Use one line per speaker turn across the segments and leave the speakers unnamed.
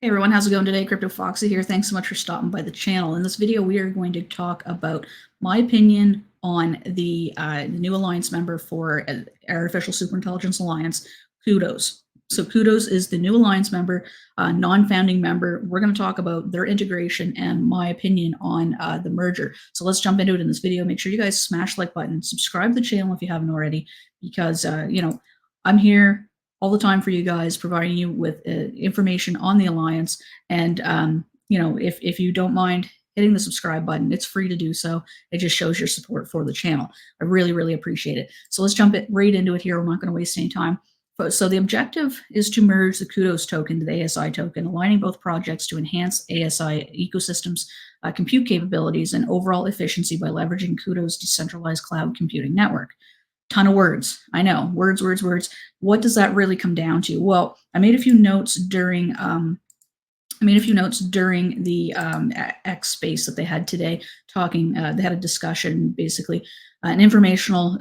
Hey everyone, how's it going today? cryptoFOXXY here. Thanks so much for stopping by the channel. In this video, we are going to talk about my opinion on the new alliance member for Artificial Superintelligence Alliance, CUDOS. So CUDOS is the new alliance member, non-founding member. We're going to talk about their integration and my opinion on the merger. So let's jump into it in this video. Make sure you guys smash the like button, subscribe to the channel if you haven't already, because I'm here all the time for you guys, providing you with information on the alliance. And if you don't mind hitting the subscribe button, it's free to do so. It just shows your support for the channel. I really appreciate it. So let's jump right into it here. We're not going to waste any time. So the objective is to merge the CUDOS token to the ASI token, aligning both projects to enhance ASI ecosystems, compute capabilities, and overall efficiency by leveraging CUDOS' decentralized cloud computing network. Ton of words. I know, words. What does that really come down to? Well, I made a few notes during the X space that they had today, talking. They had a discussion, basically an informational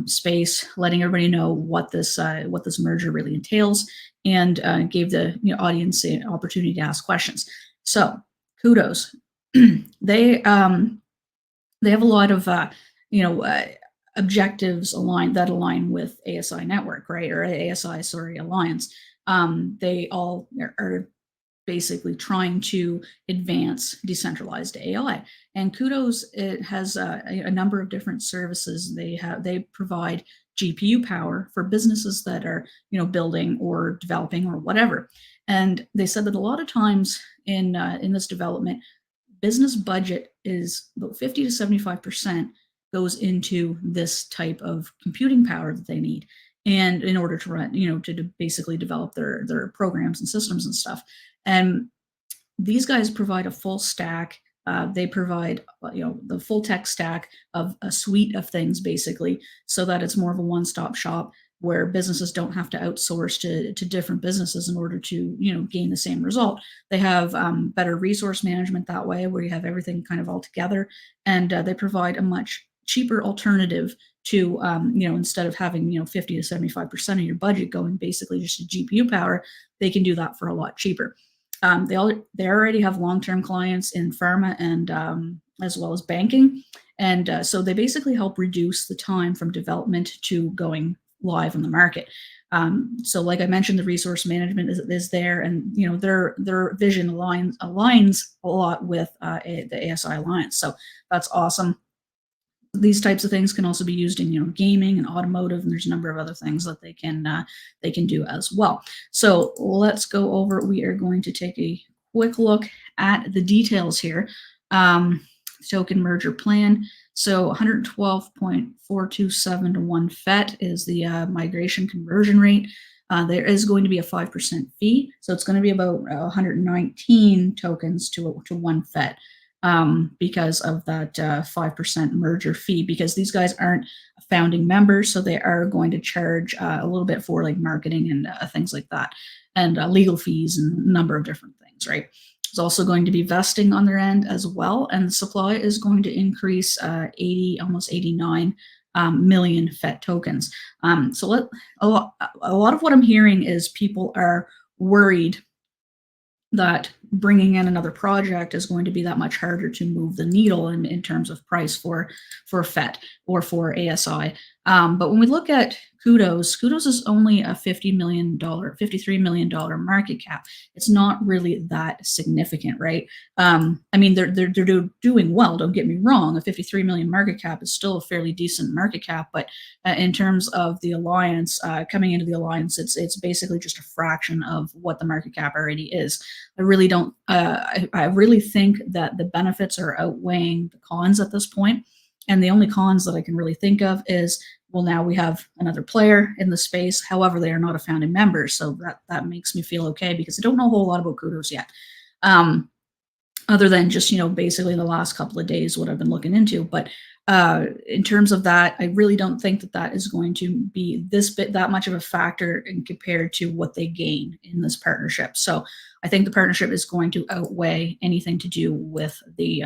space, letting everybody know what this merger really entails, and gave the audience an opportunity to ask questions. So, CUDOS. They have a lot of objectives that align with ASI network, right? Or ASI, sorry, alliance. They all are basically trying to advance decentralized AI. And CUDOS, it has a number of different services. They provide GPU power for businesses that are building or developing or whatever. And they said that a lot of times in this development, business budget is about 50 to 75% goes into this type of computing power that they need, and in order to run, to basically develop their programs and systems and stuff. And these guys provide a full stack. They provide the full tech stack of a suite of things, basically, so that it's more of a one-stop shop where businesses don't have to outsource to different businesses in order to gain the same result. They have better resource management that way, where you have everything kind of all together, and they provide a much cheaper alternative to instead of having 50 to 75% of your budget going basically just to GPU power. They can do that for a lot cheaper. They already have long-term clients in pharma and as well as banking, and so they basically help reduce the time from development to going live on the market. So like I mentioned, the resource management is there, and their vision aligns a lot with the ASI Alliance. So that's awesome. These types of things can also be used in gaming and automotive, and there's a number of other things that they can do as well. So let's go over. We are going to take a quick look at the details here. Token merger plan. So 112.427 to 1 FET is the migration conversion rate. There is going to be a 5% fee, so it's going to be about 119 tokens to 1 FET. Because of that 5% merger fee, because these guys aren't a founding member, so they are going to charge a little bit for like marketing and things like that, and legal fees and a number of different things, right? There's also going to be vesting on their end as well, and the supply is going to increase almost 89 million FET tokens. So a lot of what I'm hearing is people are worried that bringing in another project is going to be that much harder to move the needle in terms of price for FET or for ASI. But when we look at CUDOS is only a $53 million market cap. It's not really that significant, right? I mean, they're doing well. Don't get me wrong. A 53 million market cap is still a fairly decent market cap, but in terms of the alliance, coming into the alliance, it's basically just a fraction of what the market cap already is. I really don't. I really think that the benefits are outweighing the cons at this point. And the only cons that I can really think of is, well, now we have another player in the space. However, they are not a founding member, so that makes me feel okay, because I don't know a whole lot about CUDOS yet, other than just basically the last couple of days what I've been looking into. But in terms of that, I really don't think that is going to be that much of a factor in compared to what they gain in this partnership. So I think the partnership is going to outweigh anything to do with the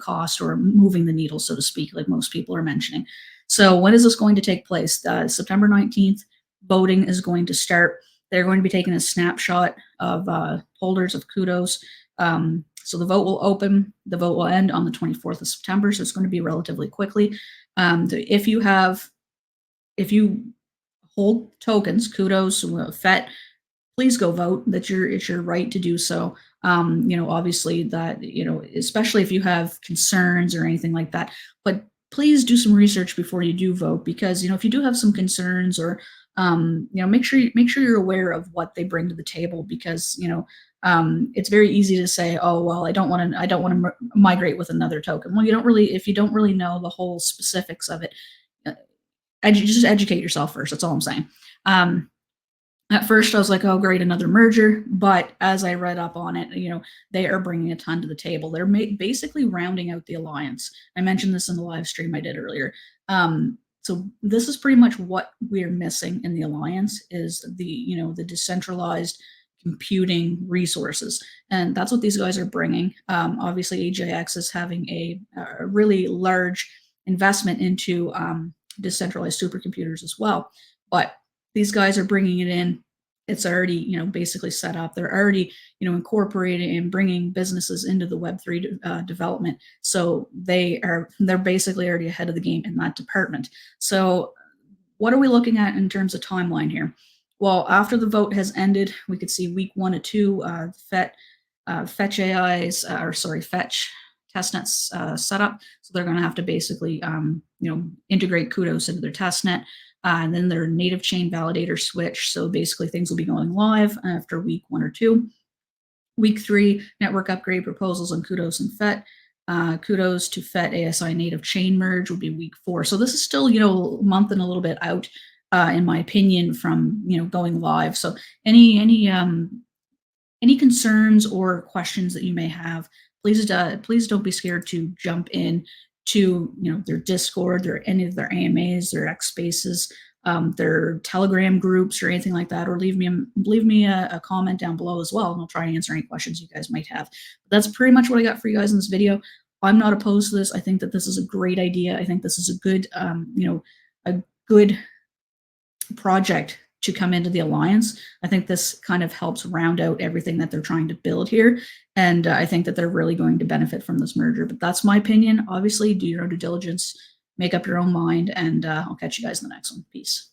cost or moving the needle, so to speak, like most people are mentioning. So when is this going to take place? September 19th, voting is going to start. They're going to be taking a snapshot of holders of CUDOS. So the vote will open, the vote will end on the 24th of September. So it's going to be relatively quickly. If you hold tokens, CUDOS, FET, please go vote. It's your right to do so. Obviously that, especially if you have concerns or anything like that, but please do some research before you do vote, because, if you do have some concerns or, make sure you're aware of what they bring to the table, because, it's very easy to say, oh, well, I don't want to migrate with another token. Well, if you don't really know the whole specifics of it, just educate yourself first. That's all I'm saying. At first, I was like, oh, great, another merger. But as I read up on it, they are bringing a ton to the table. They're basically rounding out the alliance. I mentioned this in the live stream I did earlier. So this is pretty much what we're missing in the alliance, is the decentralized computing resources. And that's what these guys are bringing. Obviously, AJX is having a really large investment into decentralized supercomputers as well. But these guys are bringing it in. It's already, basically set up. They're already, incorporating and bringing businesses into the Web3 development. So they're basically already ahead of the game in that department. So what are we looking at in terms of timeline here? Well, after the vote has ended, we could see week 1 to 2, fetch AIs, fetch testnets set up. So they're going to have to basically, integrate CUDOS into their testnet. And then their native chain validator switch. So basically things will be going live after week 1 or 2. Week 3, network upgrade proposals on CUDOS and FET. CUDOS to FET ASI native chain merge will be week 4. So this is still, a month and a little bit out, in my opinion, from, going live. So any concerns or questions that you may have, please don't be scared to jump in to their Discord, or any of their AMAs, their X Spaces, their Telegram groups, or anything like that, or leave me a comment down below as well, and I'll try to answer any questions you guys might have. But that's pretty much what I got for you guys in this video. I'm not opposed to this. I think that this is a great idea. I think this is a good project to come into the alliance. I think this kind of helps round out everything that they're trying to build here. And I think that they're really going to benefit from this merger. But that's my opinion. Obviously, do your own due diligence, make up your own mind, and I'll catch you guys in the next one. Peace.